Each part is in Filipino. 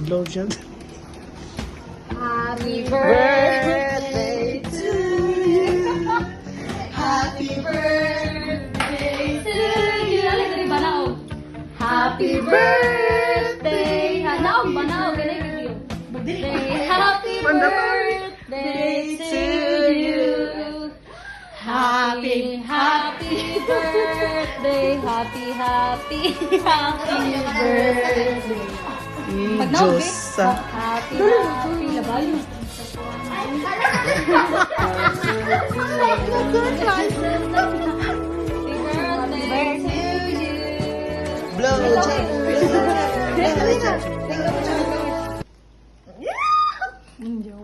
Blow dyan. Happy birthday to you. Happy birthday to you. Alin ba na o? Happy birthday. Naog ba na o? Ganay video. Happy birthday to you. Happy birthday. Happy birthday. Diyos sa... Happy labayo. Blow dyan.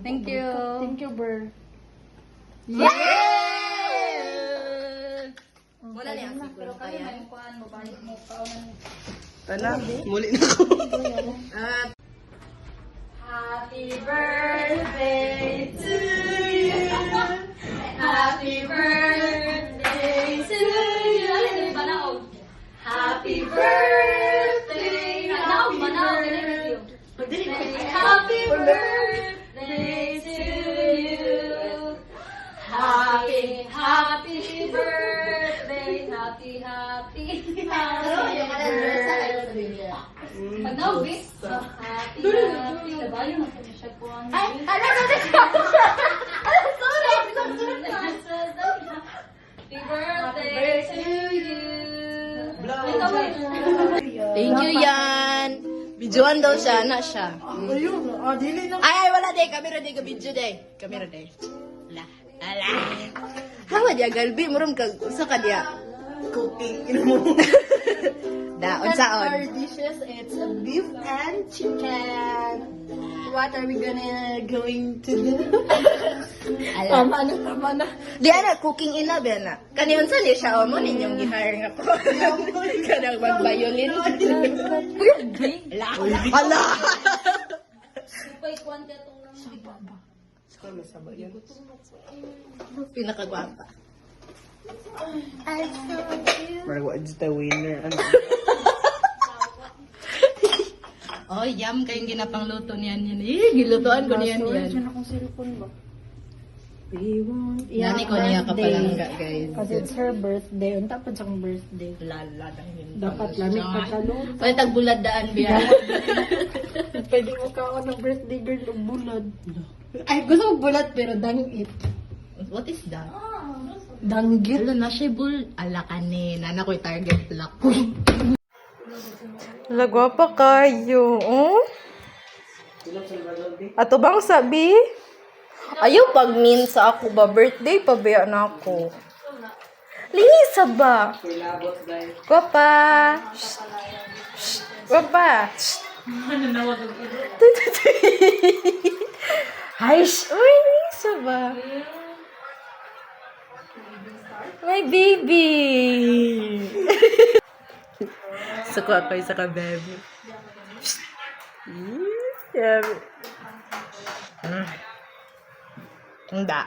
Thank you. Thank you, Ber. Yeah! Wala niya siguro kaya. Tala, muli na ako. Happy birthday to you. Happy birthday to you. Alin ba naog? Happy birthday. Naog ba naog? Happy birthday to you. Happy birthday. Happy birthday. Pag naog eh. Happy labayo na po siya po ang... Ay! Alam na siya! Sorry! Happy birthday to you! Thank you, Yan. Videoan daw siya, na siya. Ayun, dili na. Ay, wala day. Kamera day, ka-video day. Kamera day. Ala. Ala. Hawa dia, Galbi. Murum ka, usa ka dia. Cooking. Ino mo. Da, Our unsaon. dishes, it's a beef and chicken. What are we going to do? Ala. Tama na. Di ana, cooking ina, ba na? Kani unsa ni siya, o mo ninyong gihire nga po. Kanang mag-violin. Ala. Ala. Ipay kwante itong Kami sabay yan. Pinakagwapa. Marwa, it's the winner. Ano? Oh, yum kayong ginapangluto niyan yan. Gilutuan ko niyan yan. Diyan akong cellphone ba? Nani ko niya kapalangga, guys. Kasi it's her birthday. Unta pa siyang birthday. Lala dahil. Dapat lamig pa siya doon. Pwede tagbuladaan biya. Pwede mo ka ako ng birthday girl ng bulad. Ay, gusto ko bulad pero dangit. What is that? Danggit? Hello na siya ala kanina na ko'y target lock. Lagwapa kayo, oh? Ato bang sabi? Ayaw pag-min sa ako ba? Birthday pa ba na ako? Linisa ba? Gwapa! Gwapa! Ay, uy, Lisa ba? My baby! Suko ako isa ka, baby. Yeah. Hindi.